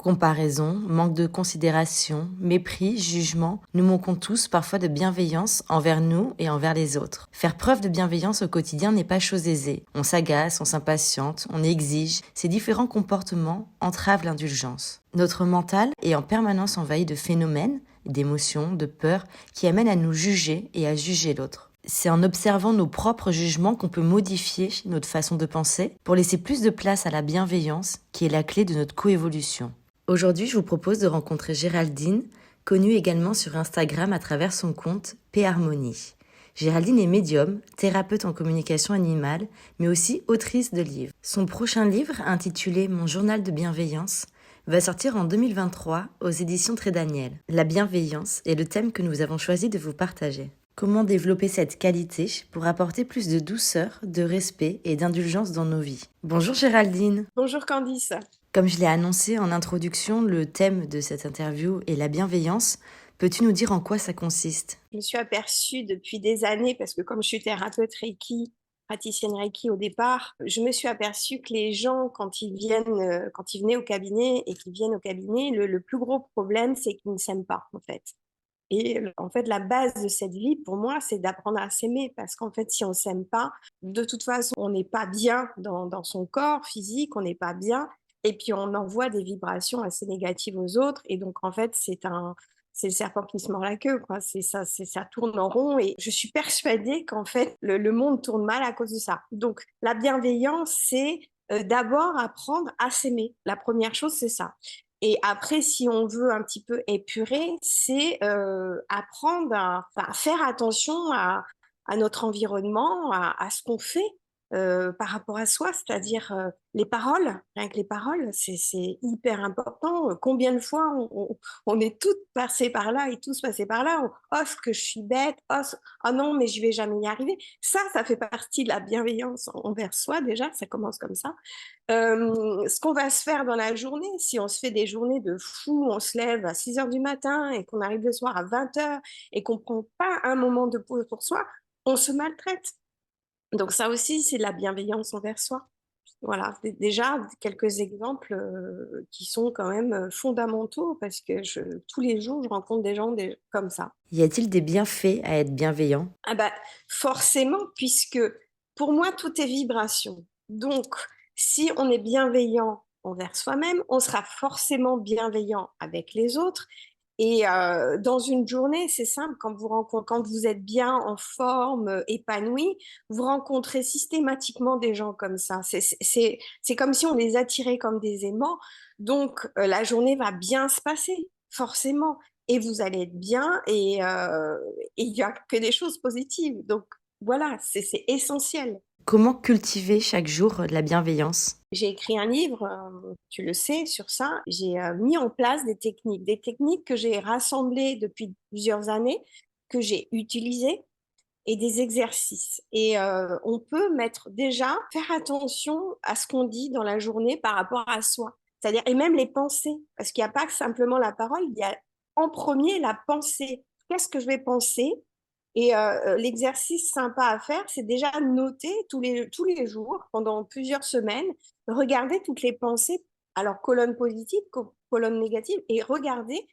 Comparaison, manque de considération, mépris, jugement, nous manquons tous parfois de bienveillance envers nous et envers les autres. Faire preuve de bienveillance au quotidien n'est pas chose aisée. On s'agace, on s'impatiente, on exige. Ces différents comportements entravent l'indulgence. Notre mental est en permanence envahi de phénomènes, d'émotions, de peurs qui amènent à nous juger et à juger l'autre. C'est en observant nos propres jugements qu'on peut modifier notre façon de penser pour laisser plus de place à la bienveillance qui est la clé de notre coévolution. Aujourd'hui, je vous propose de rencontrer Géraldine, connue également sur Instagram à travers son compte P-Harmonie. Géraldine est médium, thérapeute en communication animale, mais aussi autrice de livres. Son prochain livre, intitulé Mon journal de bienveillance, va sortir en 2023 aux éditions Très Daniel. La bienveillance est le thème que nous avons choisi de vous partager. Comment développer cette qualité pour apporter plus de douceur, de respect et d'indulgence dans nos vies. Bonjour Géraldine. Bonjour Candice. Comme je l'ai annoncé en introduction, le thème de cette interview est la bienveillance. Peux-tu nous dire en quoi ça consiste ? Je me suis aperçue depuis des années, parce que comme je suis thérapeute Reiki, praticienne Reiki au départ, je me suis aperçue que les gens, quand ils venaient au cabinet et qu'ils viennent au cabinet, le plus gros problème, c'est qu'ils ne s'aiment pas, en fait. Et en fait, la base de cette vie, pour moi, c'est d'apprendre à s'aimer. Parce qu'en fait, si on ne s'aime pas, de toute façon, on n'est pas bien dans son corps physique, on n'est pas bien. Et puis, on envoie des vibrations assez négatives aux autres. Et donc, en fait, c'est le serpent qui se mord la queue, quoi. Ça tourne en rond. Et je suis persuadée qu'en fait, le monde tourne mal à cause de ça. Donc, la bienveillance, c'est d'abord apprendre à s'aimer. La première chose, c'est ça. Et après, si on veut un petit peu épurer, c'est apprendre à faire attention à notre environnement, à ce qu'on fait par rapport à soi, c'est-à-dire les paroles. Rien que les paroles, c'est hyper important. Combien de fois on est toutes passées par là et tous passés par là. Oh, ce que je suis bête. Oh non, mais je vais jamais y arriver. Ça fait partie de la bienveillance envers soi déjà. Ça commence comme ça. Ce qu'on va se faire dans la journée, si on se fait des journées de fou, on se lève à 6 heures du matin et qu'on arrive le soir à 20 heures et qu'on ne prend pas un moment de pause pour soi, on se maltraite. Donc ça aussi, c'est de la bienveillance envers soi. Voilà, déjà quelques exemples qui sont quand même fondamentaux parce que tous les jours, je rencontre des gens comme ça. Y a-t-il des bienfaits à être bienveillant ? Ah bah, forcément, puisque pour moi, tout est vibration. Donc, si on est bienveillant envers soi-même, on sera forcément bienveillant avec les autres. Et dans une journée, c'est simple, quand vous êtes bien en forme, épanoui, vous rencontrez systématiquement des gens comme ça. C'est comme si on les attirait comme des aimants. Donc, la journée va bien se passer, forcément. Et vous allez être bien et il n'y a que des choses positives. Donc, voilà, c'est essentiel. Comment cultiver chaque jour de la bienveillance ? J'ai écrit un livre, tu le sais, sur ça. J'ai mis en place des techniques que j'ai rassemblées depuis plusieurs années, que j'ai utilisées, et des exercices. Et on peut faire attention à ce qu'on dit dans la journée par rapport à soi. C'est-à-dire, et même les pensées, parce qu'il n'y a pas que simplement la parole, il y a en premier la pensée. Qu'est-ce que je vais penser? Et l'exercice sympa à faire, c'est déjà noter tous les jours, pendant plusieurs semaines, regarder toutes les pensées, alors colonne positive, colonne négative, et regarder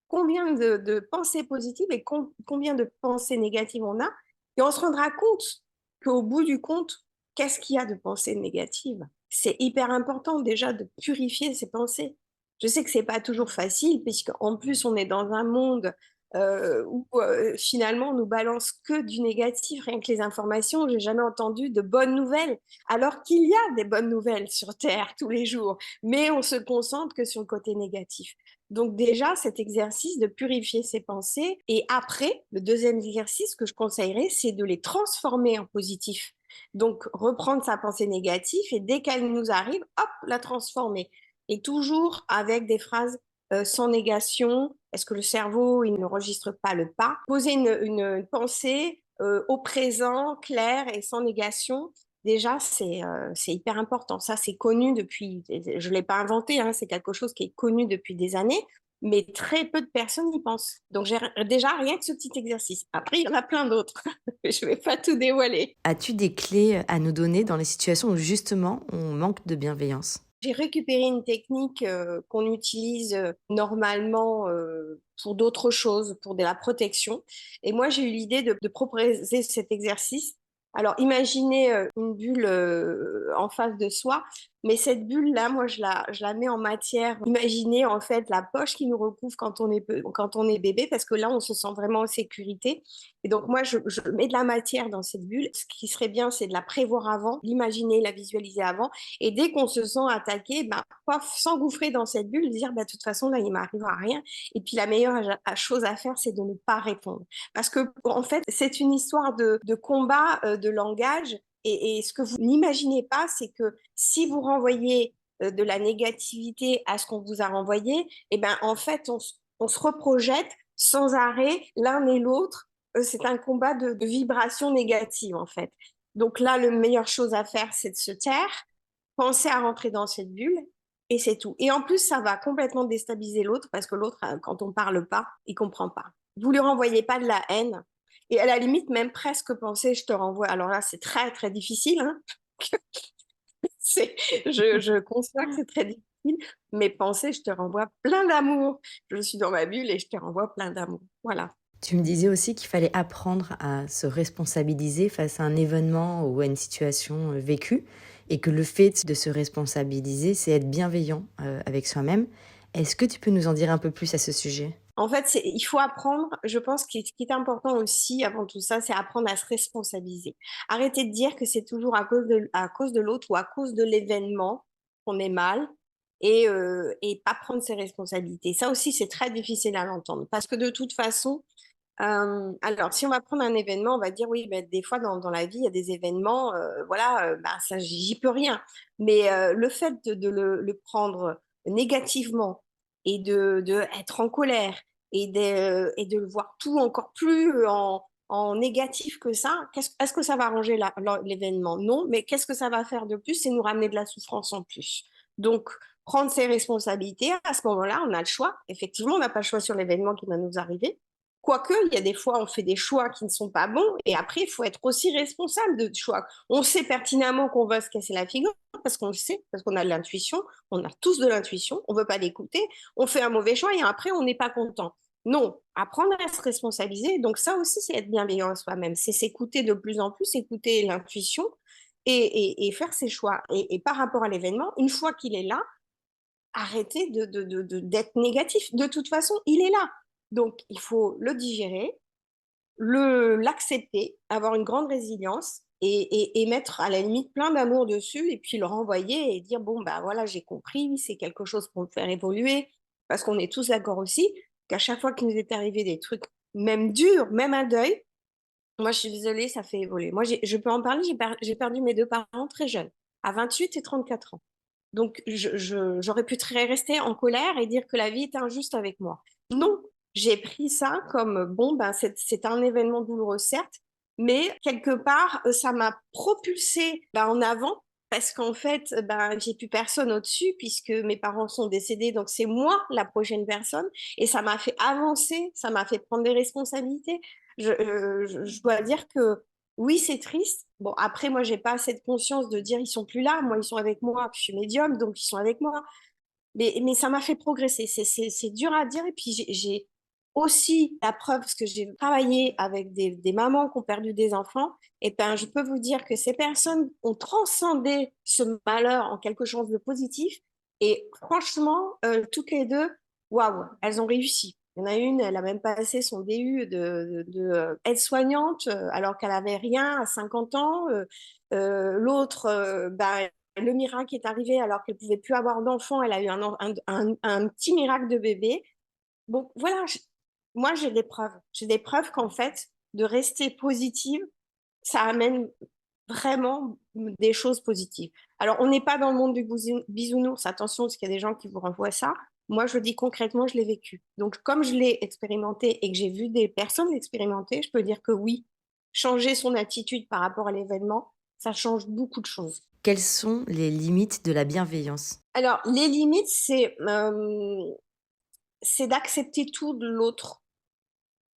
combien de pensées positives et combien de pensées négatives on a. Et on se rendra compte qu'au bout du compte, qu'est-ce qu'il y a de pensées négatives? C'est hyper important déjà de purifier ses pensées. Je sais que c'est pas toujours facile, puisqu'en plus on est dans un monde où finalement on nous balance que du négatif, rien que les informations. J'ai jamais entendu de bonnes nouvelles, alors qu'il y a des bonnes nouvelles sur Terre tous les jours, mais on se concentre que sur le côté négatif. Donc déjà, cet exercice de purifier ses pensées. Et après, le deuxième exercice que je conseillerais, c'est de les transformer en positif. Donc reprendre sa pensée négative et dès qu'elle nous arrive, hop, la transformer. Et toujours avec des phrases sans négation. Est-ce que le cerveau, il n'enregistre pas le pas? Poser une pensée au présent, claire et sans négation. Déjà, c'est hyper important. Ça, c'est connu depuis, je ne l'ai pas inventé, hein, c'est quelque chose qui est connu depuis des années, mais très peu de personnes y pensent. Donc, j'ai déjà rien que ce petit exercice. Après, il y en a plein d'autres. Je ne vais pas tout dévoiler. As-tu des clés à nous donner dans les situations où justement on manque de bienveillance ? J'ai récupéré une technique qu'on utilise normalement pour d'autres choses, pour de la protection. Et moi, j'ai eu l'idée de proposer cet exercice. Alors, imaginez une bulle en face de soi, mais cette bulle-là, moi, je la mets en matière. Imaginez en fait la poche qui nous recouvre quand on est bébé, parce que là, on se sent vraiment en sécurité. Et donc, moi, je mets de la matière dans cette bulle. Ce qui serait bien, c'est de la prévoir avant, l'imaginer, la visualiser avant. Et dès qu'on se sent attaqué, bah, paf, s'engouffrer dans cette bulle, dire, bah, de toute façon, là, il m'arrivera rien. Et puis, la meilleure chose à faire, c'est de ne pas répondre. Parce que, en fait, c'est une histoire de combat, de langage. Et ce que vous n'imaginez pas, c'est que si vous renvoyez de la négativité à ce qu'on vous a renvoyé, et ben, en fait, on se reprojette sans arrêt l'un et l'autre. C'est un combat de vibrations négatives, en fait. Donc là, la meilleure chose à faire, c'est de se taire, penser à rentrer dans cette bulle, et c'est tout. Et en plus, ça va complètement déstabiliser l'autre, parce que l'autre, quand on parle pas, il comprend pas. Vous lui renvoyez pas de la haine, et à la limite, même presque penser, je te renvoie. Alors là, c'est très, très difficile, hein. C'est, je conçois que c'est très difficile, mais penser, je te renvoie plein d'amour. Je suis dans ma bulle et je te renvoie plein d'amour. Voilà. Tu me disais aussi qu'il fallait apprendre à se responsabiliser face à un événement ou à une situation vécue et que le fait de se responsabiliser, c'est être bienveillant avec soi-même. Est-ce que tu peux nous en dire un peu plus à ce sujet? En fait, il faut apprendre, je pense que ce qui est important aussi avant tout ça, c'est apprendre à se responsabiliser. Arrêter de dire que c'est toujours à cause de l'autre ou à cause de l'événement qu'on est mal et pas prendre ses responsabilités. Ça aussi, c'est très difficile à l'entendre parce que de toute façon, alors si on va prendre un événement, on va dire oui, ben, des fois dans la vie, il y a des événements, voilà, ben, ça, j'y peux rien. Mais le fait de le prendre négativement et de être en colère et de le voir tout encore plus en négatif que ça, est-ce que ça va arranger l'événement? Non, mais qu'est-ce que ça va faire de plus? C'est nous ramener de la souffrance en plus. Donc, prendre ses responsabilités, à ce moment-là, on a le choix. Effectivement, on n'a pas le choix sur l'événement qui va nous arriver. Quoique, il y a des fois, on fait des choix qui ne sont pas bons, et après, il faut être aussi responsable de choix. On sait pertinemment qu'on va se casser la figure, parce qu'on le sait, parce qu'on a de l'intuition, on a tous de l'intuition, on ne veut pas l'écouter, on fait un mauvais choix, et après, on n'est pas content. Non, apprendre à se responsabiliser, donc ça aussi, c'est être bienveillant à soi-même, c'est s'écouter de plus en plus, écouter l'intuition et faire ses choix. Et par rapport à l'événement, une fois qu'il est là, arrêter d'être négatif. De toute façon, il est là. Donc, il faut le digérer, l'accepter, avoir une grande résilience et mettre à la limite plein d'amour dessus et puis le renvoyer et dire, bon, bah voilà, j'ai compris, c'est quelque chose pour me faire évoluer. Parce qu'on est tous d'accord aussi qu'à chaque fois qu'il nous est arrivé des trucs, même durs, même un deuil, moi, je suis désolée, ça fait évoluer. Moi, je peux en parler, j'ai perdu mes deux parents très jeunes, à 28 et 34 ans. Donc, j'aurais pu rester en colère et dire que la vie est injuste avec moi. Non, j'ai pris ça comme, bon, ben, c'est un événement douloureux, certes, mais quelque part, ça m'a propulsée ben, en avant parce qu'en fait, ben, j'ai plus personne au-dessus puisque mes parents sont décédés, donc c'est moi la prochaine personne et ça m'a fait avancer, ça m'a fait prendre des responsabilités. Je dois dire que oui, c'est triste. Bon, après, moi, j'ai pas assez de conscience de dire ils sont plus là. Moi, ils sont avec moi. Je suis médium, donc ils sont avec moi. Mais ça m'a fait progresser. C'est dur à dire. Et puis, j'ai aussi la preuve, parce que j'ai travaillé avec des mamans qui ont perdu des enfants. Et ben, je peux vous dire que ces personnes ont transcendé ce malheur en quelque chose de positif. Et franchement, toutes les deux, waouh, elles ont réussi. Il y en a une, elle a même passé son DU de aide-soignante alors qu'elle avait rien à 50 ans. L'autre, bah, le miracle est arrivé alors qu'elle pouvait plus avoir d'enfant. Elle a eu un petit miracle de bébé. Bon, voilà, moi j'ai des preuves. J'ai des preuves qu'en fait, de rester positive, ça amène vraiment des choses positives. Alors, on n'est pas dans le monde du bisounours, attention, parce qu'il y a des gens qui vous renvoient ça. Moi, je dis concrètement, je l'ai vécu. Donc, comme je l'ai expérimenté et que j'ai vu des personnes l'expérimenter, je peux dire que oui, changer son attitude par rapport à l'événement, ça change beaucoup de choses. Quelles sont les limites de la bienveillance? Alors, les limites, c'est d'accepter tout de l'autre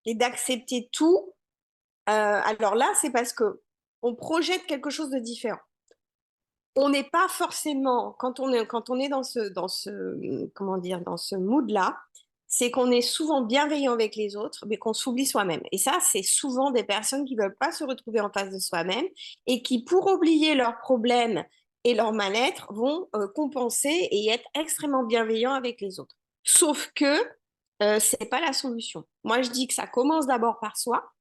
et d'accepter tout. Alors là, c'est parce que on projette quelque chose de différent. on n'est pas forcément, quand on est comment dire, dans ce mood-là, c'est qu'on est souvent bienveillant avec les autres, mais qu'on s'oublie soi-même. Et ça, c'est souvent des personnes qui veulent pas se retrouver en face de soi-même et qui, pour oublier leurs problèmes et leur mal-être, vont compenser et être extrêmement bienveillants avec les autres. Sauf que c'est pas la solution. Moi, je dis que ça commence d'abord par soi.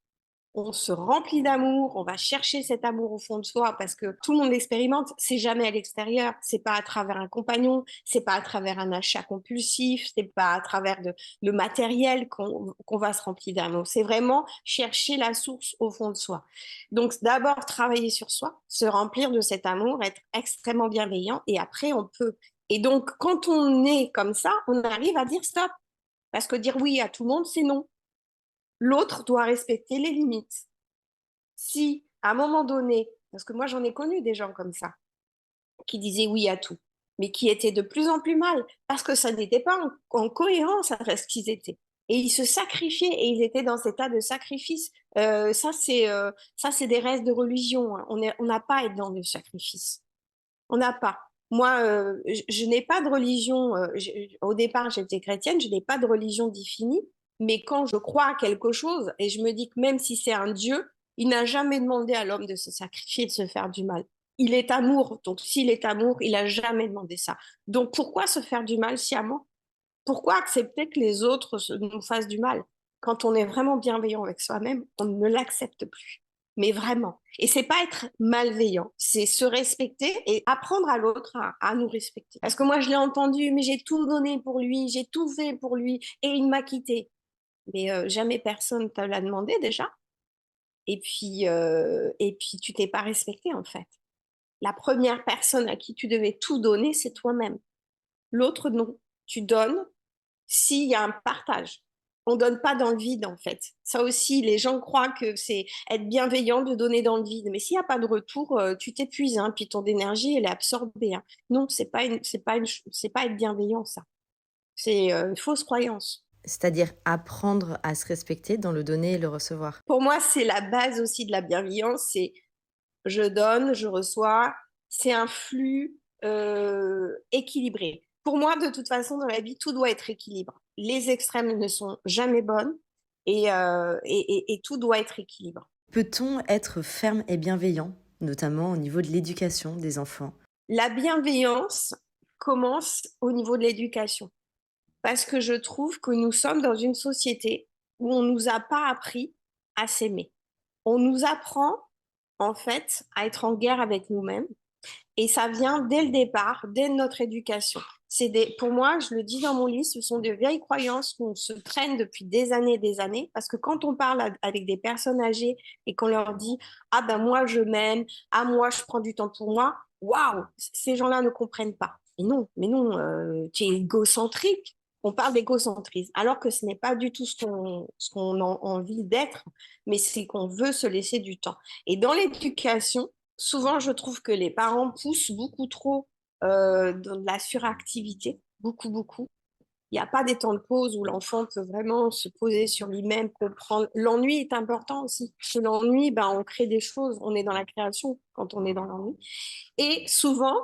On se remplit d'amour, on va chercher cet amour au fond de soi parce que tout le monde l'expérimente, c'est jamais à l'extérieur, c'est pas à travers un compagnon, c'est pas à travers un achat compulsif, c'est pas à travers le matériel qu'on va se remplir d'amour, c'est vraiment chercher la source au fond de soi. Donc d'abord travailler sur soi, se remplir de cet amour, être extrêmement bienveillant et après on peut. Et donc quand on est comme ça, on arrive à dire stop parce que dire oui à tout le monde, c'est non. L'autre doit respecter les limites. Si, à un moment donné, parce que moi j'en ai connu des gens comme ça, qui disaient oui à tout, mais qui étaient de plus en plus mal, parce que ça n'était pas en cohérence avec ce qu'ils étaient. Et ils se sacrifiaient et ils étaient dans cet état de sacrifice. Ça, c'est des restes de religion, hein. On n'a pas à être dans le sacrifice. On n'a pas. Moi, je n'ai pas de religion. Au départ, j'étais chrétienne, je n'ai pas de religion définie. Mais quand je crois à quelque chose, et je me dis que même si c'est un Dieu, il n'a jamais demandé à l'homme de se sacrifier, de se faire du mal. Il est amour. Donc, s'il est amour, il n'a jamais demandé ça. Donc, pourquoi se faire du mal sciemment? Pourquoi accepter que les autres nous fassent du mal? Quand on est vraiment bienveillant avec soi-même, on ne l'accepte plus. Mais vraiment. Et c'est pas être malveillant, c'est se respecter et apprendre à l'autre à nous respecter. Parce que moi, je l'ai entendu, mais j'ai tout donné pour lui, j'ai tout fait pour lui et il m'a quitté. Mais jamais personne te l'a demandé déjà. Et puis tu t'es pas respecté en fait. La première personne à qui tu devais tout donner, c'est toi-même. L'autre, non. Tu donnes s'il y a un partage. On donne pas dans le vide, en fait. Ça aussi, les gens croient que c'est être bienveillant de donner dans le vide. Mais s'il n'y a pas de retour, tu t'épuises, hein, puis ton énergie, elle est absorbée, hein. Non, c'est pas être bienveillant, ça. C'est une fausse croyance. C'est-à-dire apprendre à se respecter dans le donner et le recevoir. Pour moi, c'est la base aussi de la bienveillance. C'est je donne, je reçois. C'est un flux équilibré. Pour moi, de toute façon, dans la vie, tout doit être équilibre. Les extrêmes ne sont jamais bonnes et tout doit être équilibre. Peut-on être ferme et bienveillant, notamment au niveau de l'éducation des enfants? La bienveillance commence au niveau de l'éducation parce que je trouve que nous sommes dans une société où on ne nous a pas appris à s'aimer. On nous apprend en fait à être en guerre avec nous-mêmes. Et ça vient dès le départ, dès notre éducation. Pour moi, je le dis dans mon livre, ce sont de vieilles croyances qu'on se traîne depuis des années, parce que quand on parle avec des personnes âgées et qu'on leur dit, ah ben moi je m'aime, ah moi je prends du temps pour moi, waouh, ces gens-là ne comprennent pas. Et non, mais non, tu es égocentrique. On parle d'égocentrisme, alors que ce n'est pas du tout ce qu'on a envie d'être, mais c'est qu'on veut se laisser du temps. Et dans l'éducation, souvent, je trouve que les parents poussent beaucoup trop dans de la suractivité, beaucoup, beaucoup. Il n'y a pas des temps de pause où l'enfant peut vraiment se poser sur lui-même, comprendre. L'ennui est important aussi. Chez l'ennui, ben, on crée des choses, on est dans la création quand on est dans l'ennui. Et souvent,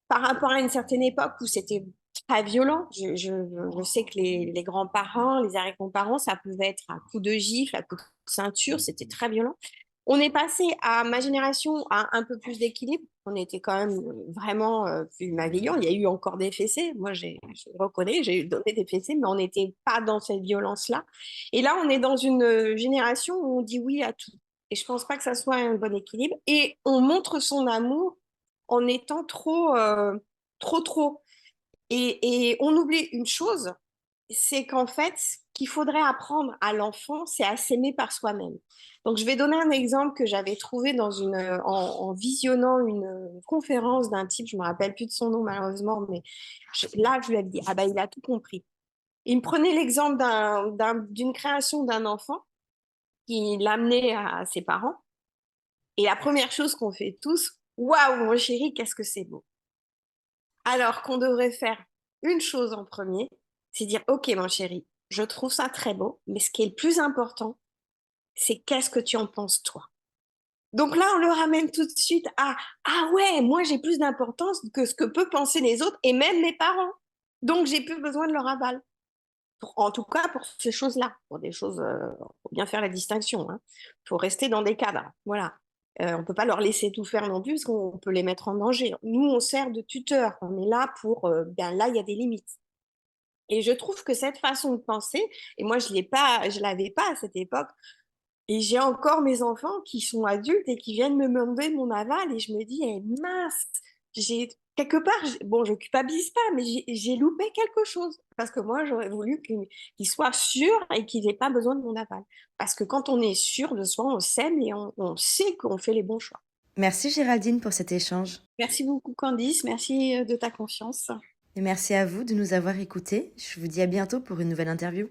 par rapport à une certaine époque où c'était très violent, je sais que les grands-parents, les arrière-grands-parents, ça pouvait être à coups de gifle, à coups de ceinture, c'était très violent. On est passé à ma génération à un peu plus d'équilibre. On était quand même vraiment plus malveillants. Il y a eu encore des fessées. Moi, je reconnais, j'ai donné des fessées, mais on n'était pas dans cette violence-là. Et là, on est dans une génération où on dit oui à tout. Et je pense pas que ça soit un bon équilibre. Et on montre son amour en étant trop. Et on oublie une chose, c'est qu'en fait, ce qu'il faudrait apprendre à l'enfant, c'est à s'aimer par soi-même. Donc, je vais donner un exemple que j'avais trouvé en visionnant une conférence d'un type, je me rappelle plus de son nom malheureusement, mais là, je lui ai dit, ah ben, il a tout compris. Il me prenait l'exemple d'une création d'un enfant qui l'amenait à ses parents. Et la première chose qu'on fait tous, waouh, mon chéri, qu'est-ce que c'est beau. Alors qu'on devrait faire une chose en premier, c'est dire, OK, mon chéri, je trouve ça très beau, mais ce qui est le plus important, c'est qu'est-ce que tu en penses toi? Donc là, on le ramène tout de suite à ah ouais, moi j'ai plus d'importance que ce que peuvent penser les autres et même mes parents. Donc j'ai plus besoin de leur aval. En tout cas, pour ces choses-là, pour des choses, faut bien faire la distinction. Hein. Faut rester dans des cadres. Voilà. On peut pas leur laisser tout faire non plus, parce qu'on peut les mettre en danger. Nous, on sert de tuteur. On est là pour, bien là, il y a des limites. Et je trouve que cette façon de penser, et moi, je l'avais pas à cette époque. Et j'ai encore mes enfants qui sont adultes et qui viennent me demander mon aval et je me dis, eh, mince, j'ai quelque part, bon, je culpabilise pas, mais j'ai loupé quelque chose parce que moi, j'aurais voulu qu'ils soient sûrs et qu'ils n'aient pas besoin de mon aval. Parce que quand on est sûr de soi, on s'aime et on sait qu'on fait les bons choix. Merci Géraldine pour cet échange. Merci beaucoup, Candice. Merci de ta confiance. Et merci à vous de nous avoir écoutés. Je vous dis à bientôt pour une nouvelle interview.